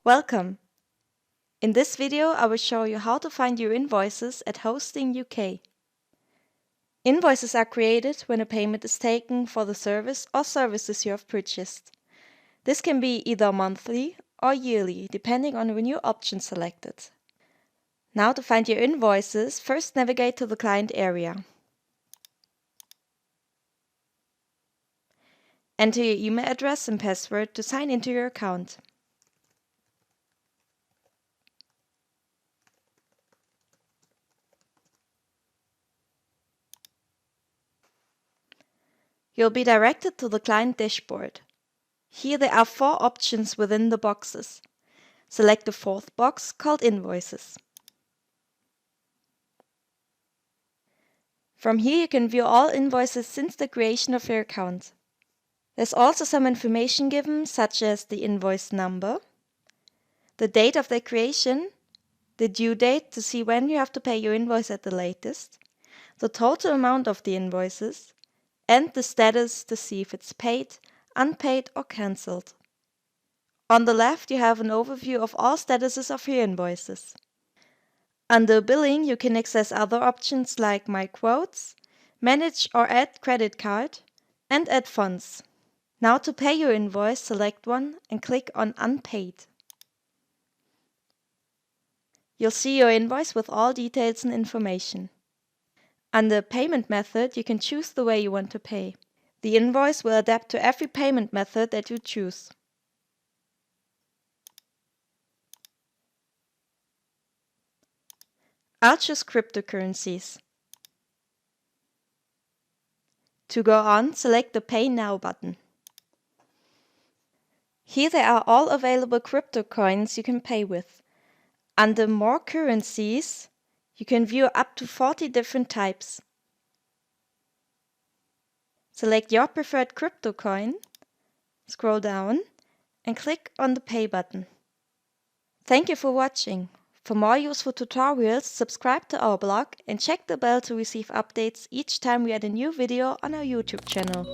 Welcome! In this video, I will show you how to find your invoices at Hosting UK. Invoices are created when a payment is taken for the service or services you have purchased. This can be either monthly or yearly, depending on when your option selected. Now to find your invoices, first navigate to the client area. Enter your email address and password to sign into your account. You'll be directed to the client dashboard. Here there are 4 options within the boxes. Select the 4th box called Invoices. From here you can view all invoices since the creation of your account. There's also some information given, such as the invoice number, the date of their creation, the due date to see when you have to pay your invoice at the latest, the total amount of the invoices, and the status to see if it's paid, unpaid or cancelled. On the left you have an overview of all statuses of your invoices. Under Billing you can access other options like My Quotes, Manage or Add Credit Card, and Add Funds. Now to pay your invoice, select one and click on Unpaid. You'll see your invoice with all details and information. Under Payment Method, you can choose the way you want to pay. The invoice will adapt to every payment method that you choose. I'll choose cryptocurrencies. To go on, select the Pay Now button. Here there are all available crypto coins you can pay with. Under More Currencies, you can view up to 40 different types. Select your preferred crypto coin, scroll down, and click on the Pay button. Thank you for watching. For more useful tutorials, subscribe to our blog and check the bell to receive updates each time we add a new video on our YouTube channel.